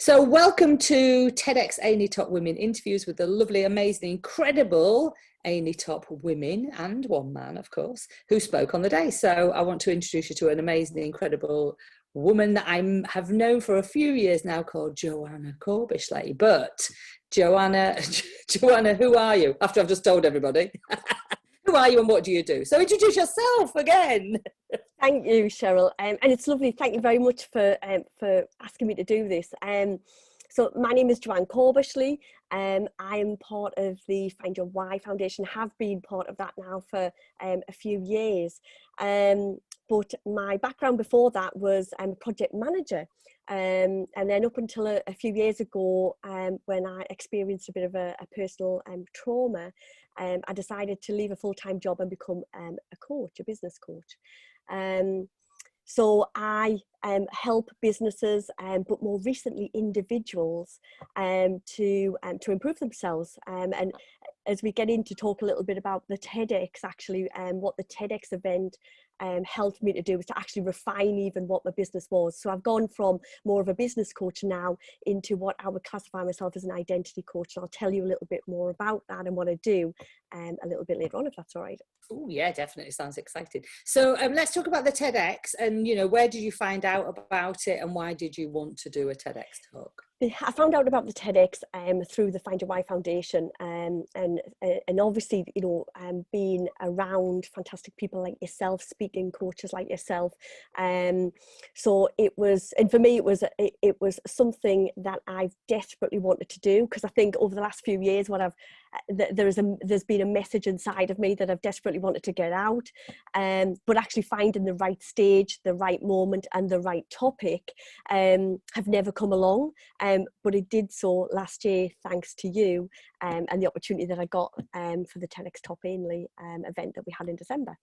So welcome to TEDx AinleyTopWomen interviews with the lovely, amazing, incredible Ainley Top women and one man, of course, who spoke on the day. So I want to introduce you to an amazing, incredible woman that I have known for a few years now called Joanna Corbishley. But Joanna, who are you? After I've just told everybody. Who are you and what do you do? So introduce yourself again. Thank you, Cheryl, and it's lovely. Thank you very much for asking me to do this. So my name is Joanna Corbishley. I am part of the Find Your Why Foundation. Have been part of that now for a few years. But my background before that was a project manager. And then up until a few years ago, when I experienced a bit of a personal trauma, I decided to leave a full-time job and become a coach, a business coach. So I help businesses, but more recently individuals, to improve themselves. And as we get into talk a little bit about the TEDx, actually, what the TEDx event helped me to do was to actually refine even what my business was. So I've gone from more of a business coach now into what I would classify myself as an identity coach. And I'll tell you a little bit more about that and what I do a little bit later on, if that's all right. Oh yeah, definitely sounds exciting. So let's talk about the TEDx and, you know, where did you find out about it and why did you want to do a TEDx talk? I found out about the TEDx through the Find Your Why Foundation, and obviously, you know, being around fantastic people like yourself, speaking coaches like yourself. So it was, and for me, it was something that I've desperately wanted to do, because I think over the last few years, there's been a message inside of me that I've desperately wanted to get out, but actually finding the right stage, the right moment, and the right topic have never come along. But it did so last year, thanks to you, and the opportunity that I got for the TEDx Top Ainley event that we had in December.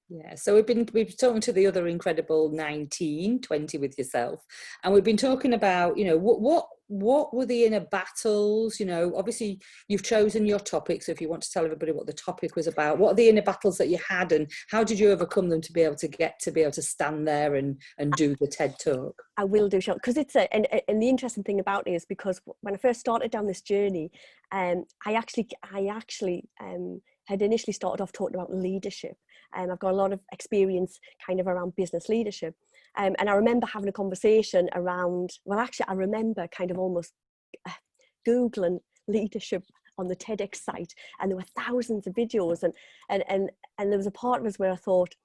Yeah, so we've been talking to the other incredible 20 with yourself, and we've been talking about, you know, what were the inner battles. You know, obviously you've chosen your topic, so if you want to tell everybody what the topic was about, what are the inner battles that you had and how did you overcome them to be able to stand there and do the TED Talk? I will do, because it's and the interesting thing about it is, because when I first started down this journey, I actually had initially started off talking about leadership. I've got a lot of experience kind of around business leadership. And I remember having a conversation around, well, actually, I remember kind of almost Googling leadership on the TEDx site, and there were thousands of videos, and there was a part of us where I thought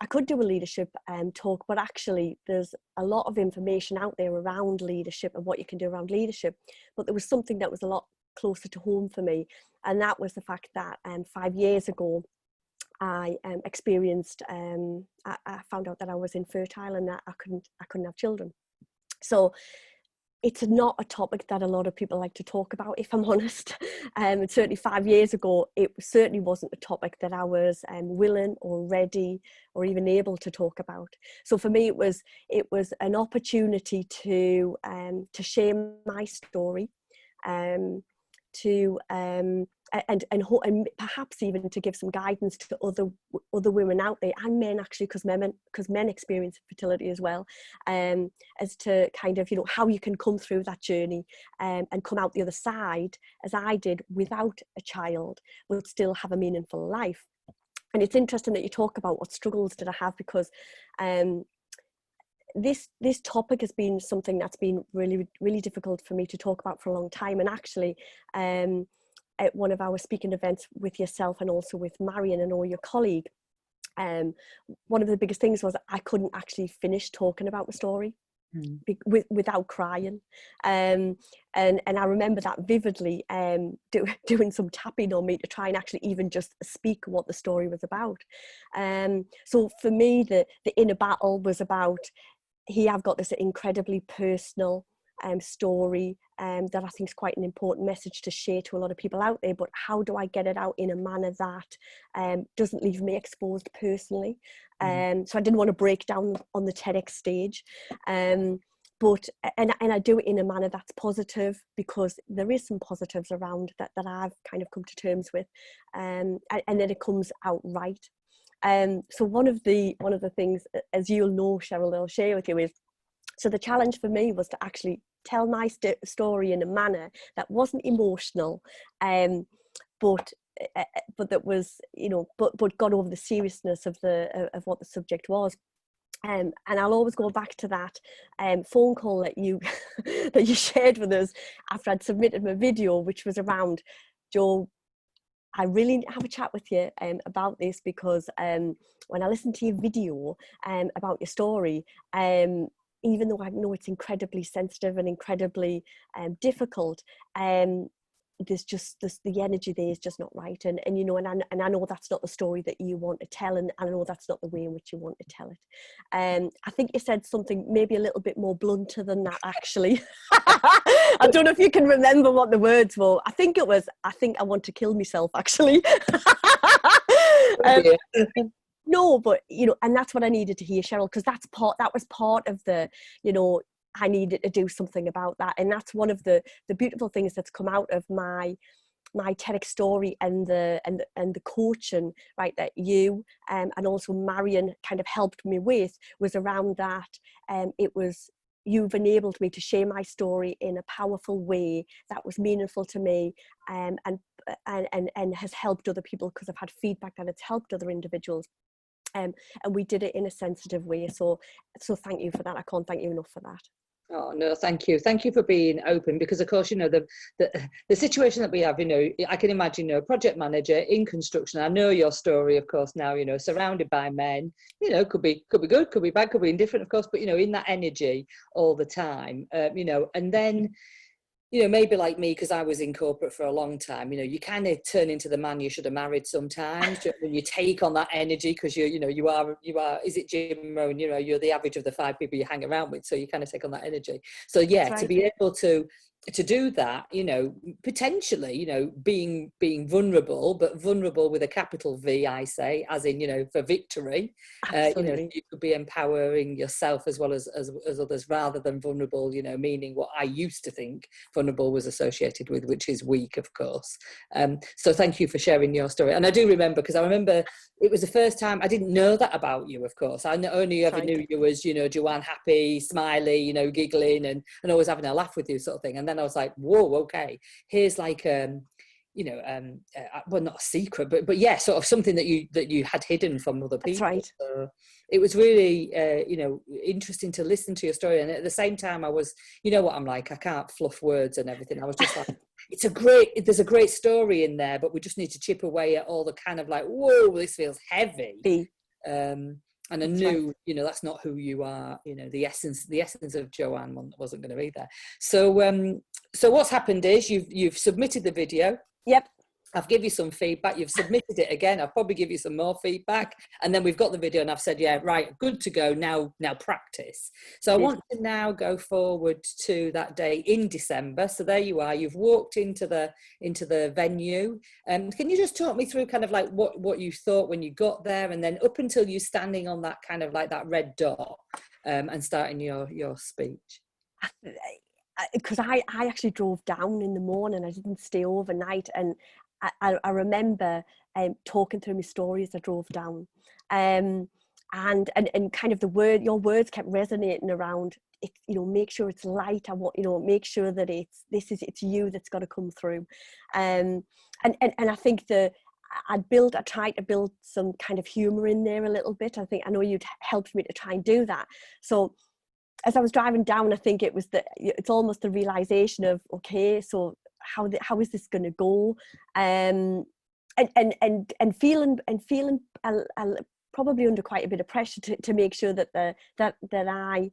I could do a leadership talk, but actually there's a lot of information out there around leadership and what you can do around leadership. But there was something that was a lot closer to home for me, and that was the fact that 5 years ago I experienced I found out that I was infertile and that I couldn't have children. So it's not a topic that a lot of people like to talk about, if I'm honest. And certainly 5 years ago, it certainly wasn't a topic that I was willing or ready or even able to talk about. So for me, it was an opportunity to share my story, and perhaps even to give some guidance to other women out there, and men actually, because men experience fertility as well, as to kind of, you know, how you can come through that journey and come out the other side, as I did, without a child, but still have a meaningful life. And it's interesting that you talk about what struggles did I have, because this topic has been something that's been really, really difficult for me to talk about for a long time. And actually, at one of our speaking events with yourself and also with Marion and all your colleague, one of the biggest things was I couldn't actually finish talking about the story without crying. And I remember that vividly, doing some tapping on me to try and actually even just speak what the story was about. So for me, the inner battle was about, here I've got this incredibly personal story that I think is quite an important message to share to a lot of people out there, but how do I get it out in a manner that doesn't leave me exposed personally? So I didn't want to break down on the TEDx stage, but I do it in a manner that's positive, because there is some positives around that I've kind of come to terms with, and then it comes out right. So one of the things, as you'll know, Cheryl, I'll share with you, is So the challenge for me was to actually tell my story in a manner that wasn't emotional, but that was, you know, but got over the seriousness of what the subject was. And I'll always go back to that phone call that you that you shared with us after I'd submitted my video, which was around, Joe, I really have a chat with you about this, because when I listened to your video about your story, even though I know it's incredibly sensitive and incredibly difficult, there's just the energy there is just not right, and you know, and I know that's not the story that you want to tell, and I know that's not the way in which you want to tell it. I think you said something maybe a little bit more blunter than that, actually. I don't know if you can remember what the words were. I think it was, I think I want to kill myself, actually. No, but you know, and that's what I needed to hear, Cheryl, because that was part of the, you know, I needed to do something about that. And that's one of the beautiful things that's come out of my TEDx story and the coaching, right, that you and also Marion kind of helped me with, was around that. It was, you've enabled me to share my story in a powerful way that was meaningful to me, and has helped other people, because I've had feedback that it's helped other individuals. And we did it in a sensitive way. So thank you for that. I can't thank you enough for that. Oh no, thank you for being open, because of course, you know, the situation that we have, you know, I can imagine, you know, a project manager in construction. I know your story, of course, now, you know, surrounded by men, you know, could be good, could be bad, could be indifferent, of course, but you know, in that energy all the time, you know, and then, you know, maybe like me, because I was in corporate for a long time, you know, you kind of turn into the man you should have married sometimes. When you take on that energy, because you are, is it Jim Rohn, you know, you're the average of the 5 people you hang around with, so you kind of take on that energy. So yeah, right. To be able to do that, you know, potentially, you know, being vulnerable, but vulnerable with a capital V, I say, as in, you know, for victory. You know, you could be empowering yourself as well as others, rather than vulnerable, you know, meaning what I used to think vulnerable was associated with, which is weak, of course. So thank you for sharing your story. And I do remember, because I remember it was the first time, I didn't know that about you, of course. I only ever knew you as, you know, Joanne, happy, smiley, you know, giggling and always having a laugh with you, sort of thing. And then I was like, whoa, okay, here's like, you know, well, not a secret, but yeah, sort of something that you had hidden from other people. That's right. So it was really, you know, interesting to listen to your story. And at the same time, I was, you know what I'm like, I can't fluff words and everything. I was just like, there's a great story in there, but we just need to chip away at all the kind of like, whoa, this feels heavy. And I knew, you know, that's not who you are. You know, the essence of Joanne wasn't going to be there. So, so what's happened is you've submitted the video. Yep. I've given you some feedback. You've submitted it again. I'll probably give you some more feedback. And then we've got the video and I've said, yeah, right, good to go. Now practice. So I want to now go forward to that day in December. So there you are. You've walked into the venue. Can you just talk me through kind of like what you thought when you got there, and then up until you standing on that kind of like that red dot and starting your speech? Because I actually drove down in the morning. I didn't stay overnight, and I remember talking through my story as I drove down, and kind of your words kept resonating around it. You know, make sure it's light. I want, you know, make sure that it's you that's got to come through, and I think I tried to build some kind of humor in there a little bit. I know you'd helped me to try and do that. So as I was driving down, I think it's almost the realization of, okay, so how is this going to go? And feeling probably under quite a bit of pressure to make sure that I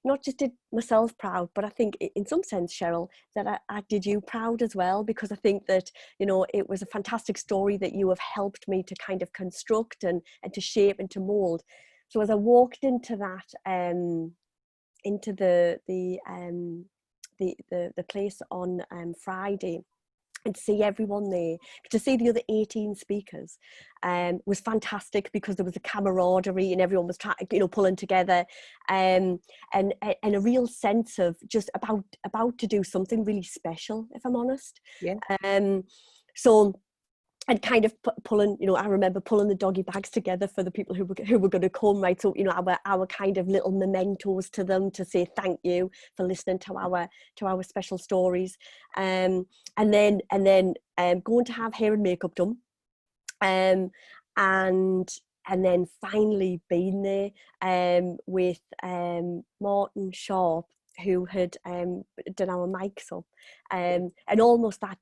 not just did myself proud, but I think in some sense, Cheryl, that I did you proud as well, because I think that, you know, it was a fantastic story that you have helped me to kind of construct and to shape and to mold. So as I walked into that, into the place on Friday, and to see everyone there, to see the other 18 speakers, was fantastic, because there was a camaraderie and everyone was pulling together, and a real sense of just about to do something really special, if I'm honest. Yeah. So and kind of pulling, you know, I remember pulling the doggy bags together for the people who were going to come, right? So, you know, our kind of little mementos to them to say thank you for listening to our special stories, and then going to have hair and makeup done, and then finally being there with Martin Sharp, who had done our mics up, and almost that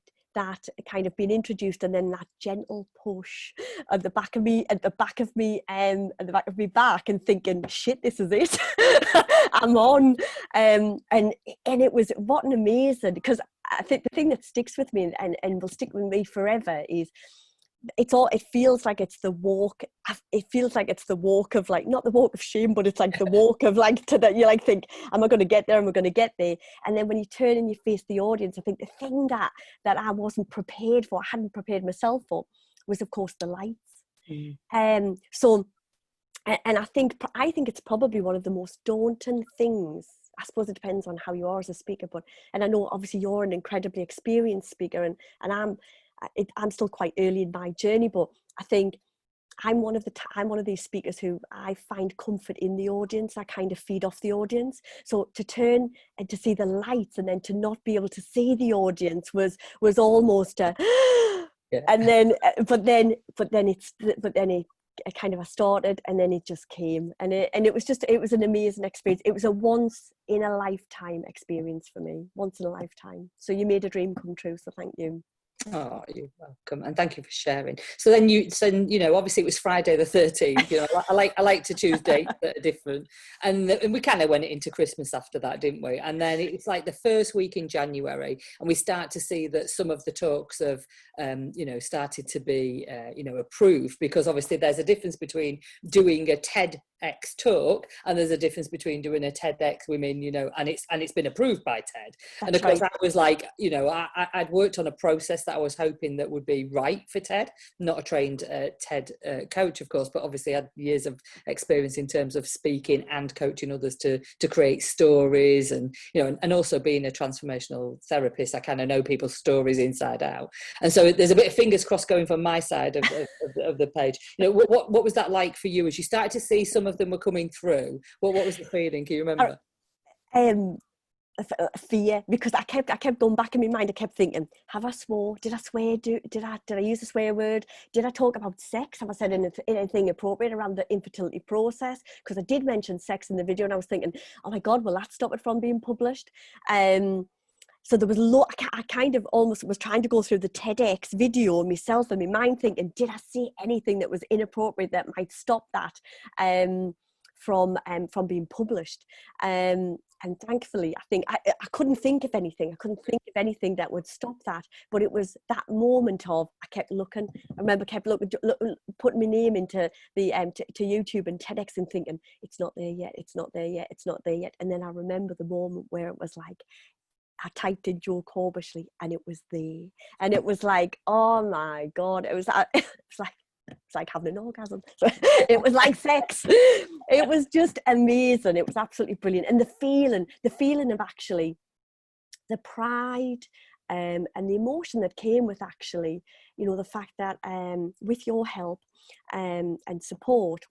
kind of being introduced, and then that gentle push at the back of me back, and thinking, shit, this is it. I'm on. And it was, what an amazing, because I think the thing that sticks with me and will stick with me forever is, it feels like it's the walk. It feels like it's the walk of, like, not the walk of shame, but it's like the walk of, like, to that you like think, am I going to get there? Am I going to get there? And then when you turn and you face the audience, I think the thing that I wasn't prepared for, I hadn't prepared myself for, was of course the lights. So, and I think it's probably one of the most daunting things. I suppose it depends on how you are as a speaker, and I know obviously you're an incredibly experienced speaker, and I'm still quite early in my journey, but I think I'm one of these speakers who I find comfort in the audience. I kind of feed off the audience. So to turn and to see the lights, and then to not be able to see the audience was almost a yeah. And then but then it kind of, I started, and then it just came, and it was an amazing experience. It was a once in a lifetime experience for me, once in a lifetime. So you made a dream come true, so thank you. Oh, you're welcome, and thank you for sharing. So then you know, obviously it was Friday the 13th. You know, I like to choose dates that are different, and we kind of went into Christmas after that, didn't we? And then it's like the first week in January, and we start to see that some of the talks have you know, started to be you know, approved, because obviously there's a difference between doing a TEDx talk, and there's a difference between doing a TEDx Women, you know, and it's been approved by TED. That's and of course, right. I was like, you know, I'd worked on a process that I was hoping that would be right for TED. Not a trained TED coach, of course, but obviously had years of experience in terms of speaking and coaching others to create stories, and you know, and also being a transformational therapist, I kind of know people's stories inside out. And so there's a bit of fingers crossed going from my side of the page. You know, what was that like for you as you started to see some of them were coming through? What was the feeling? Can you remember? Fear, because I kept going back in my mind. I kept thinking, have I swore? Did I swear? Did I use a swear word? Did I talk about sex? Have I said anything appropriate around the infertility process? Because I did mention sex in the video, and I was thinking, oh my God, will that stop it from being published? So there was I kind of almost was trying to go through the TEDx video myself in my mind, thinking, did I say anything that was inappropriate that might stop that from being published? And thankfully, I think I couldn't think of anything. I couldn't think of anything that would stop that. But it was that moment of, I kept looking. I remember kept looking, putting my name into the to YouTube and TEDx, and thinking, it's not there yet. It's not there yet. It's not there yet. And then I remember the moment where it was like, I typed in Joe Corbishley, and it was there. And it was like, oh my God, it was like having an orgasm. It was like sex. It was just amazing. It was absolutely brilliant. And the feeling of actually the pride and the emotion that came with, actually, you know, the fact that with your help and support,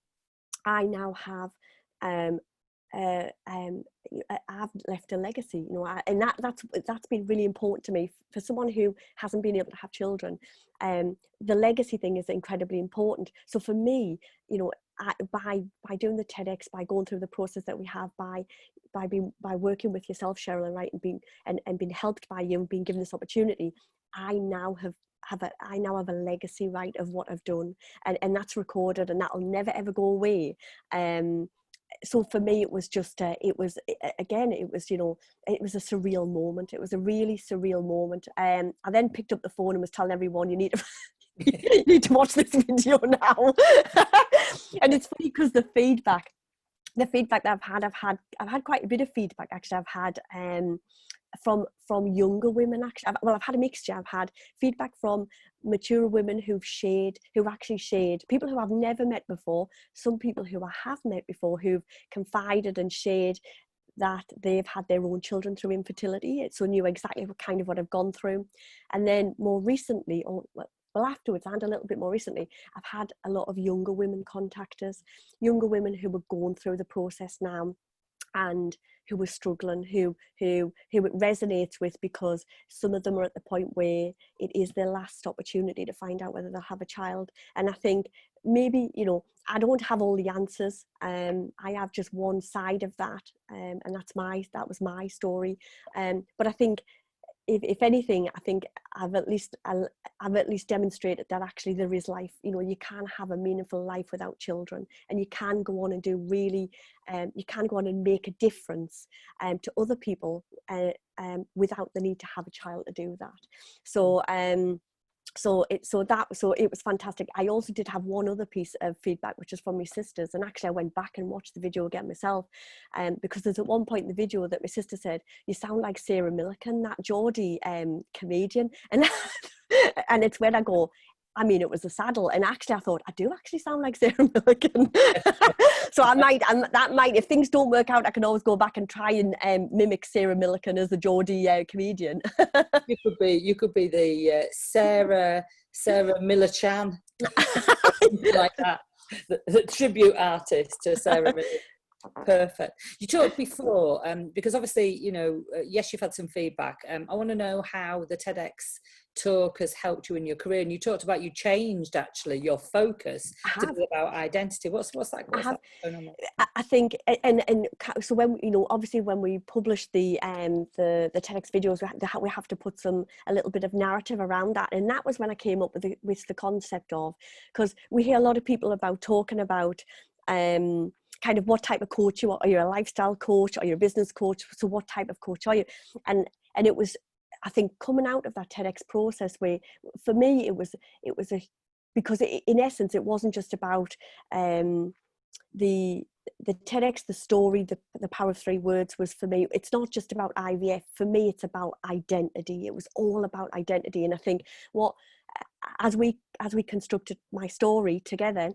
I now have I've left a legacy, you know, and that's been really important to me. For someone who hasn't been able to have children, the legacy thing is incredibly important. So for me, you know, by doing the TEDx, by going through the process that we have, by working with yourself, Cheryl, right, and being helped by you and being given this opportunity, I now have a legacy, right, of what I've done, and that's recorded, and that'll never ever go away. So for me, it was just, it was a surreal moment. It was a really surreal moment. I then picked up the phone and was telling everyone, you need to watch this video now. And it's funny because the feedback that I've had quite a bit of feedback, actually. I've had from younger women, actually. I've had a mixture. I've had feedback from mature women who've actually shared, people who I've never met before, some people who I have met before, who've confided and shared that they've had their own children through infertility, so knew exactly what I've gone through. And then more recently, well, afterwards and a little bit more recently, I've had a lot of younger women contact us, younger women who were going through the process now and who were struggling, who it resonates with, because some of them are at the point where it is their last opportunity to find out whether they'll have a child. And I think maybe, you know, I don't have all the answers. I have just one side of that, and that was my story. But I think, if anything, I think I've at least demonstrated that actually there is life. You know, you can have a meaningful life without children, and you can go on and do really, you can go on and make a difference to other people without the need to have a child to do that. So so it was fantastic. I also did have one other piece of feedback, which is from my sisters, and actually I went back and watched the video again myself, because there's at one point in the video that my sister said, "You sound like Sarah Millican, that Geordie comedian," and and it's when I go, I mean, it was a saddle, and actually I thought, I do actually sound like Sarah Millican. So that might, if things don't work out, I can always go back and try and mimic Sarah Millican as the Geordie comedian. You could be the Sarah Miller-Chan, like that, the tribute artist to Sarah Miller. Perfect. You talked before, because obviously, you know, yes, you've had some feedback. I want to know how the TEDx talk has helped you in your career. And you talked about you changed actually your focus to be about identity. What's that going on there? I think, and so when, you know, obviously when we publish the TEDx videos, we have to put a little bit of narrative around that. And that was when I came up with the concept of, because we hear a lot of people about talking about kind of what type of coach you are. Are you a lifestyle coach? Are you a business coach? So what type of coach are you? And it was, I think, coming out of that TEDx process where, for me, it was because in essence, it wasn't just about the TEDx, the story, the power of 3 words was, for me, it's not just about IVF. For me, it's about identity. It was all about identity. And I think as we constructed my story together,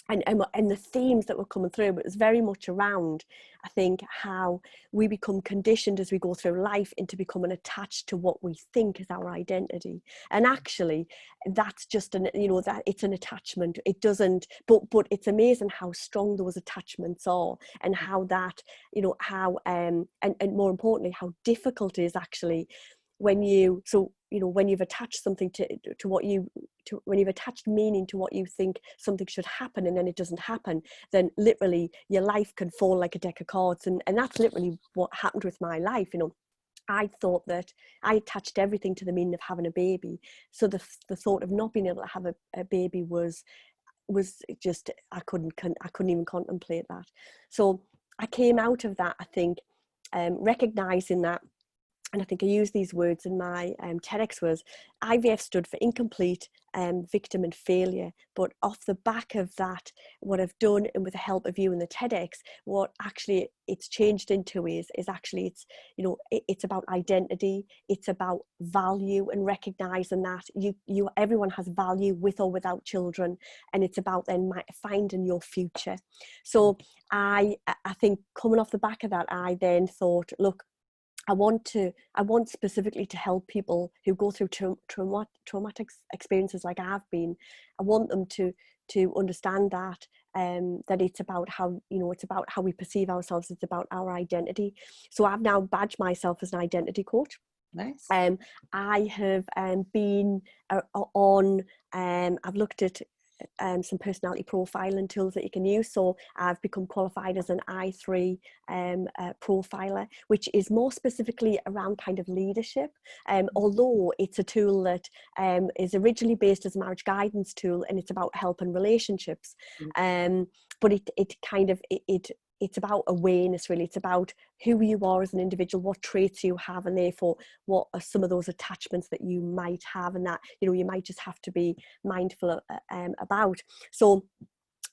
and the themes that were coming through, it was very much around, I think, how we become conditioned as we go through life into becoming attached to what we think is our identity. And actually, that's just that it's an attachment. It doesn't, but it's amazing how strong those attachments are, and how that, how and more importantly, how difficult it is actually when you've attached something to when you've attached meaning to what you think something should happen, and then it doesn't happen, then literally your life can fall like a deck of cards. And that's literally what happened with my life. I thought that I attached everything to the meaning of having a baby. So the thought of not being able to have a baby was just, I couldn't even contemplate that. So I came out of that, I think, recognizing that. And I think I used these words in my TEDx, was IVF stood for incomplete, victim and failure. But off the back of that, what I've done, and with the help of you and the TEDx, what actually it's changed into is actually it's about identity. It's about value, and recognizing that everyone has value with or without children, and it's about then finding your future. So I think, coming off the back of that, I then thought, look, I want specifically to help people who go through traumatic experiences like I've been. I want them to understand that it's about how we perceive ourselves. It's about our identity. So I've now badged myself as an identity coach. Nice. I have been on. I've looked at some personality profiling tools that you can use. So I've become qualified as an I3 profiler, which is more specifically around kind of leadership. Although it's a tool that is originally based as a marriage guidance tool, and it's about helping relationships. But it's about awareness, really. It's about who you are as an individual, what traits you have, and therefore what are some of those attachments that you might have, and that you might just have to be mindful about. So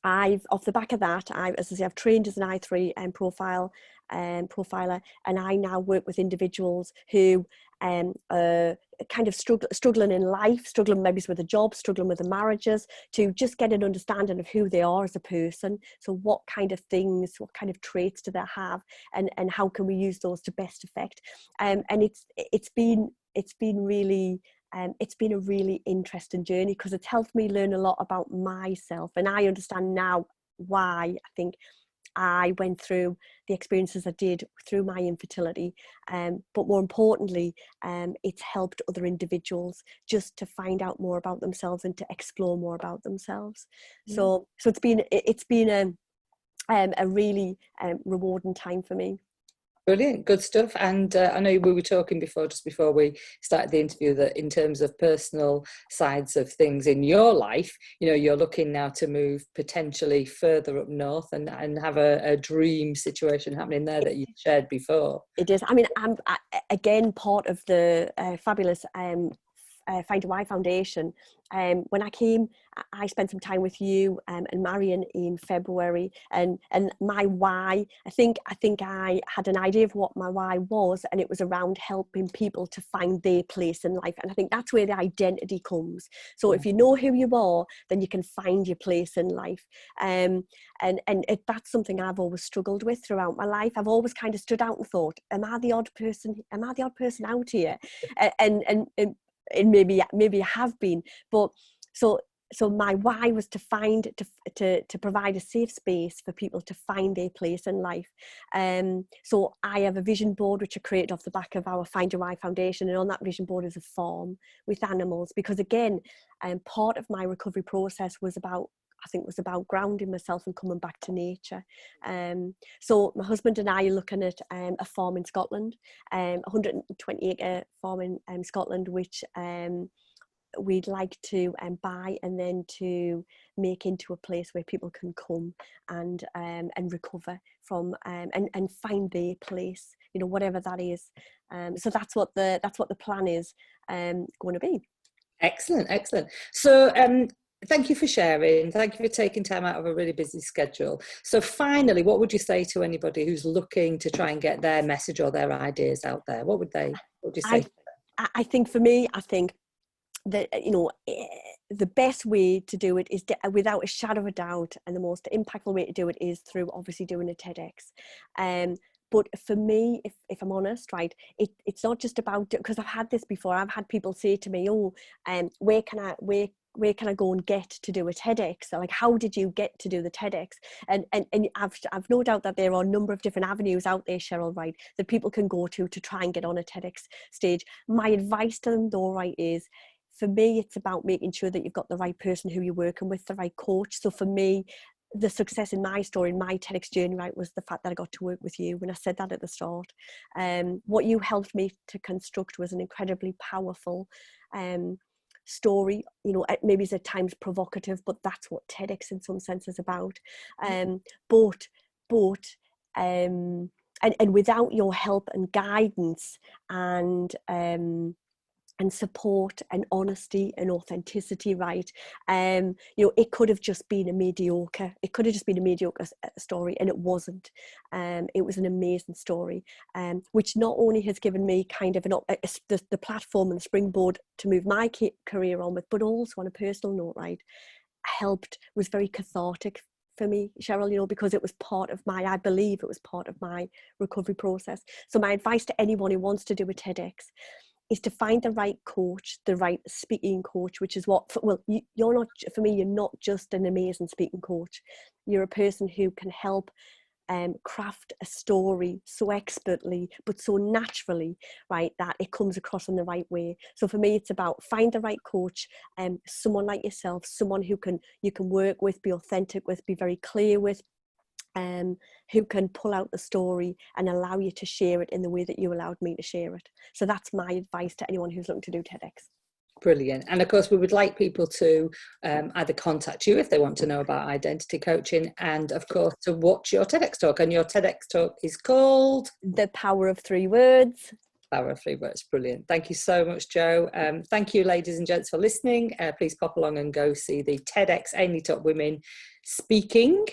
off the back of that, I've trained as an I3 profiler, and I now work with individuals who are kind of struggling in life, struggling maybe with a job, struggling with the marriages, to just get an understanding of who they are as a person. So what kind of things, what kind of traits do they have, and how can we use those to best effect? And it's been really it's been a really interesting journey because it's helped me learn a lot about myself, and I understand now why I think I went through the experiences I did through my infertility, but more importantly, it's helped other individuals just to find out more about themselves and to explore more about themselves. So it's been a really rewarding time for me. Brilliant, good stuff. And I know we were talking just before we started the interview, that in terms of personal sides of things in your life, you know, you're looking now to move potentially further up north and have a dream situation happening there that you shared before. It is. I mean, I'm again part of the fabulous Find a Why Foundation. When I came, I spent some time with you and Marion in February, and my why, I think I had an idea of what my why was, and it was around helping people to find their place in life. And I think that's where the identity comes. So if you know who you are, then you can find your place in life. That's something I've always struggled with throughout my life. I've always kind of stood out and thought, am I the odd person out here? And maybe I have been, but so my why was to provide a safe space for people to find their place in life. So I have a vision board which I created off the back of our Find Your Why Foundation, and on that vision board is a farm with animals, because again, part of my recovery process was about grounding myself and coming back to nature. So my husband and I are looking at a farm in Scotland, 120 acre farm in Scotland, which we'd like to buy and then to make into a place where people can come and recover from and find their place, you know, whatever that is. So that's what the plan is going to be. Excellent. So thank you for sharing. Thank you for taking time out of a really busy schedule. So finally, what would you say to anybody who's looking to try and get their message or their ideas out there? What would you say? I think for me, that, you know, the best way to do it is without a shadow of a doubt, and the most impactful way to do it is through obviously doing a TEDx. But for me, if I'm honest, right, it's not just about, because I've had this before. I've had people say to me, where can I go and get to do a TEDx? So like, how did you get to do the TEDx? And I've no doubt that there are a number of different avenues out there, Cheryl, right, that people can go to try and get on a TEDx stage. My advice to them though, right, is, for me, it's about making sure that you've got the right person who you're working with, the right coach. So for me, the success in my story, in my TEDx journey, right, was the fact that I got to work with you. When I said that at the start, what you helped me to construct was an incredibly powerful story. You know, maybe it's at times provocative, but that's what TEDx in some sense is about. And without your help and guidance and support and honesty and authenticity, right, you know, it could have just been a mediocre story, and it wasn't. It was an amazing story, which not only has given me kind of the platform and the springboard to move my career on with, but also on a personal note, right, was very cathartic for me, Cheryl, you know, because it was I believe it was part of my recovery process. So my advice to anyone who wants to do a TEDx is to find the right coach, the right speaking coach, which is you're not just an amazing speaking coach. You're a person who can help craft a story so expertly, but so naturally, right, that it comes across in the right way. So for me, it's about find the right coach, someone like yourself, someone who you can work with, be authentic with, be very clear with, who can pull out the story and allow you to share it in the way that you allowed me to share it. So that's my advice to anyone who's looking to do TEDx. Brilliant. And of course, we would like people to either contact you if they want to know about identity coaching, and of course to watch your TEDx talk. And your TEDx talk is called The Power of 3 Words. Power of 3 Words. Brilliant. Thank you so much, Jo. Thank you, ladies and gents, for listening. Please pop along and go see the TEDx AinleyTopWomen speaking,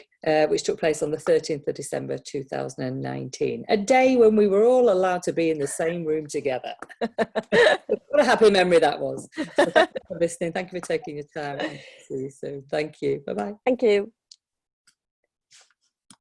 which took place on the 13th of December 2019, a day when we were all allowed to be in the same room together. What a happy memory that was. So thank you for listening. Thank you for taking your time. See you soon. Thank you. Bye-bye. Thank you.